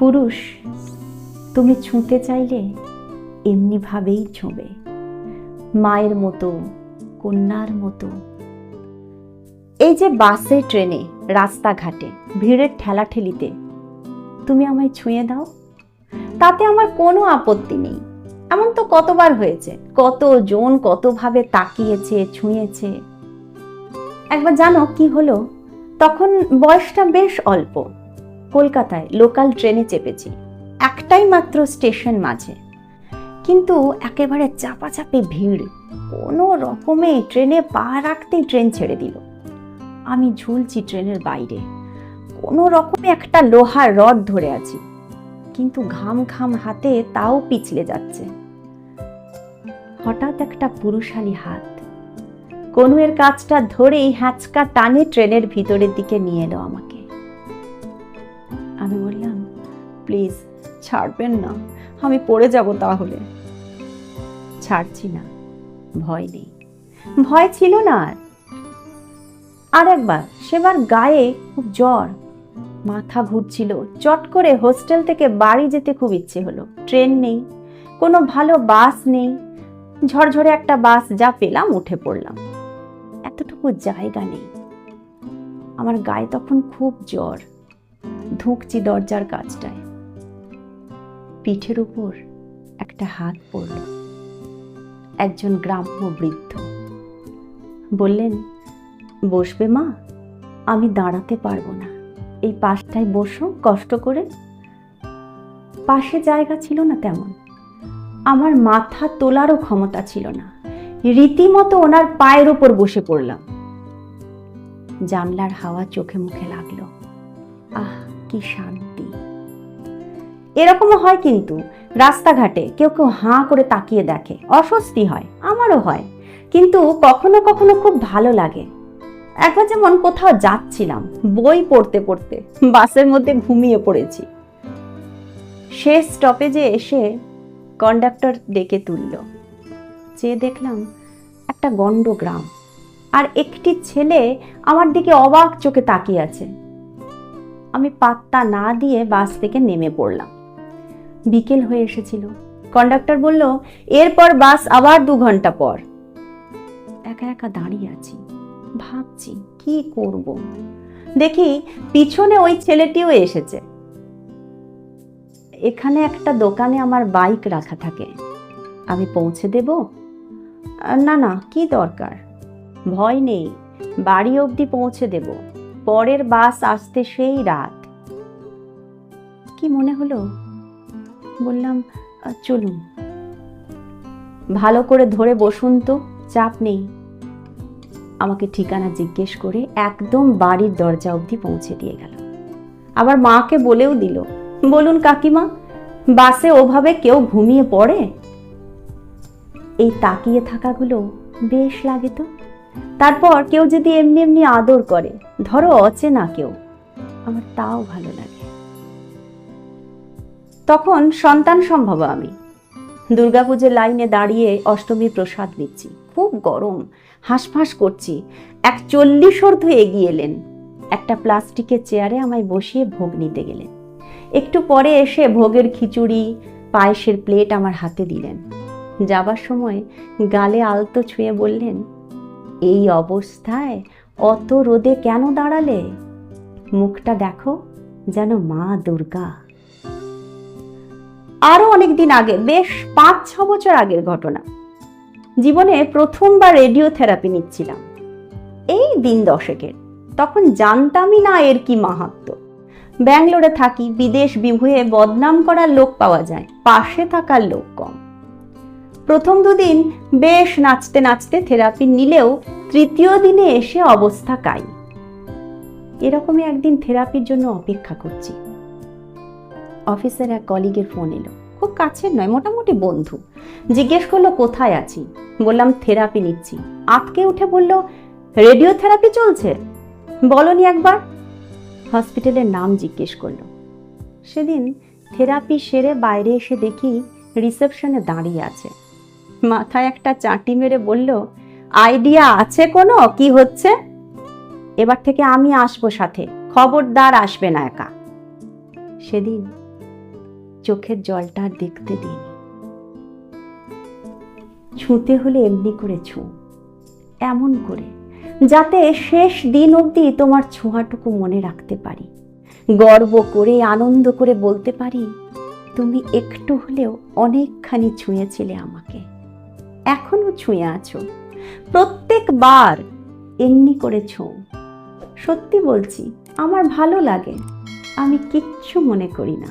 পুরুষ তুমি ছুঁতে চাইলে এমনি ভাবেই ছুঁবে, মায়ের মতো, কন্যার মতো। এই যে বাসে, ট্রেনে, রাস্তাঘাটে ভিড়ের ঠেলাঠেলিতে তুমি আমায় ছুঁয়ে দাও, তাতে আমার কোনো আপত্তি নেই। এমন তো কতবার হয়েছে, কতজন কতভাবে তাকিয়েছে, ছুঁয়েছে। একবার জানো কি হলো? তখন বয়সটা বেশ অল্প। কলকাতায় লোকাল ট্রেনে চেপেছি, একটাই মাত্র স্টেশন মাঝে, কিন্তু একেবারে চাপাচাপি ভিড়। কোনো রকমে ট্রেনে পা রাখতেই ট্রেন ছেড়ে দিল। আমি ঝুলছি ট্রেনের বাইরে, কোনো রকমে একটা লোহার রড ধরে আছি, কিন্তু ঘাম ঘাম হাতে তাও পিছলে যাচ্ছে। হঠাৎ একটা পুরুষালী হাত কনুয়ের কাজটা ধরেই হ্যাঁচকা টানে ট্রেনের ভিতরের দিকে নিয়ে এলো আমাকে। আমি বললাম, প্লিজ ছাড়বেন না, আমি পড়ে যাব তাহলে। ছাড়ছি না, ভয় নেই। ভয় ছিল না। আর একবার, সেবার গায়ে খুব জ্বর, মাথা ঘুরছিল। চট করে হোস্টেল থেকে বাড়ি যেতে খুব ইচ্ছে হলো। ট্রেন নেই, কোনো ভালো বাস নেই। ঝরঝরে একটা বাস যা পেলাম উঠে পড়লাম। এতটুকু জায়গা নেই। আমার গায়ে তখন খুব জ্বর। ধুঁকছি দরজার কাছটায়। পিঠের উপর একটা হাত পড়ল। একজন গ্রাম্য বৃদ্ধ বললেন, বসবে মা? আমি দাঁড়াতে পারবো না, এই পাশটায় বসো কষ্ট করে। পাশে জায়গা ছিল না তেমন, আমার মাথা তোলারও ক্ষমতা ছিল না। রীতিমতো ওনার পায়ের উপর বসে পড়লাম। জানলার হাওয়া চোখে মুখে লাগলো। আহ, কি শান্তি! এরকমও হয় কিন্তু, রাস্তাঘাটে কেউ কেউ হাঁ করে তাকিয়ে দেখে, অস্বস্তি হয়, আমারও হয়, কিন্তু কখনো কখনো খুব ভালো লাগে। একবার যেমন কোথাও যাচ্ছিলাম, বই পড়তে পড়তে বাসের মধ্যে ঘুমিয়ে পড়েছি। শেষ স্টপেজে এসে কন্ডাক্টর ডেকে তুলল। চেয়ে দেখলাম একটা গন্ড গ্রাম, আর একটি ছেলে আমার দিকে অবাক চোখে তাকিয়ে আছে। আমি পাত্তা না দিয়ে বাস থেকে নেমে পড়লাম। বিকেল হয়ে এসেছিল। কন্ডাক্টর বলল, এরপর বাস আবার 2 ঘন্টা পর। একা একা দাঁড়িয়ে আছি, ভাবছি কি করব। দেখি পিছনে ওই ছেলেটিও এসেছে। এখানে একটা দোকানে আমার বাইক রাখা থাকে, আমি পৌঁছে দেব? না না, কি দরকার, ভয় নেই, বাড়ি অবধি পৌঁছে দেব, পরের বাস আসতে সেই রাত। কি মনে হলো, বললাম, চলুন। ভালো করে ধরে বসুন তো, চাপ নেই। আমাকে ঠিকানা জিজ্ঞেস করে একদম বাড়ির দরজা অবধি পৌঁছে দিয়ে গেল। আবার মাকে বলেও দিল, বলুন কাকিমা, বাসে ওভাবে কেউ ঘুমিয়ে পড়ে? এই তাকিয়ে থাকাগুলো বেশ লাগে তো। তারপর কেউ যদি এমনি এমনি আদর করে, ধরো অচেনা কেউ, আমার তাও ভালো লাগে। তখন সন্তান সম্ভবা আমি। দুর্গাপুজোর লাইনে দাঁড়িয়ে অষ্টমীর প্রসাদ নিচ্ছি, খুব গরম, হাঁসফাঁস করছি। এক 40 ঊর্ধ্ব এগিয়ে এলেন, একটা প্লাস্টিকের চেয়ারে আমায় বসিয়ে ভোগ নিতে গেলেন। একটু পরে এসে ভোগের খিচুড়ি, পায়েসের প্লেট আমার হাতে দিলেন। যাবার সময় গালে আলতো ছুঁয়ে বললেন, এই অবস্থায় অত রোদে কেন দাঁড়ালে? মুখটা দেখো, যেন মা দুর্গা। আরো অনেকদিন আগে, বেশ 5-6 বছর আগের ঘটনা। জীবনে প্রথমবার রেডিও থেরাপি নিচ্ছিলাম, এই দিন 10-এর। তখন জানতামই না এর কি মাহাত্ম্য। ব্যাঙ্গালোরে থাকি, বিদেশ বিভুঁয়ে বদনাম করার লোক পাওয়া যায়, পাশে থাকার লোক কম। প্রথম 2 দিন বেশ নাচতে নাচতে থেরাপি নিলেও 3য় দিনে এসে অবস্থা কাই। এরকমই একদিন থেরাপির জন্য অপেক্ষা করছি। অফিসের এক কলিগের ফোন এলো, খুব কাছের নয়, মোটামুটি বন্ধু। জিজ্ঞেস করলো কোথায় আছি। বললাম থেরাপি নিচ্ছি। আটকে উঠে বলল, রেডিও থেরাপি চলছে, বলনি একবার? হসপিটালের নাম জিজ্ঞেস করলো। সেদিন থেরাপি সেরে বাইরে এসে দেখি রিসেপশনে দাঁড়িয়ে আছে। মাথায় একটা চাটি মেরে বলল, আইডিয়া আছে কোনো কি হচ্ছে? এবার থেকে আমি আসবো সাথে, খবরদার আসবে না একা। সেদিন চোখের জলটা আর দেখতে দিইনি। ছুঁতে হলে এমনি করে ছুঁ, এমন করে যাতে শেষ দিন অবধি তোমার ছোঁয়াটুকু মনে রাখতে পারি, গর্ব করে আনন্দ করে বলতে পারি তুমি একটু হলেও অনেকখানি ছুঁয়েছিলে আমাকে, এখনো ছুঁয়ে আছো। প্রত্যেকবার এমনি করে ছোঁও। সত্যি বলছি, আমার ভালো লাগে, আমি কিচ্ছু মনে করি না।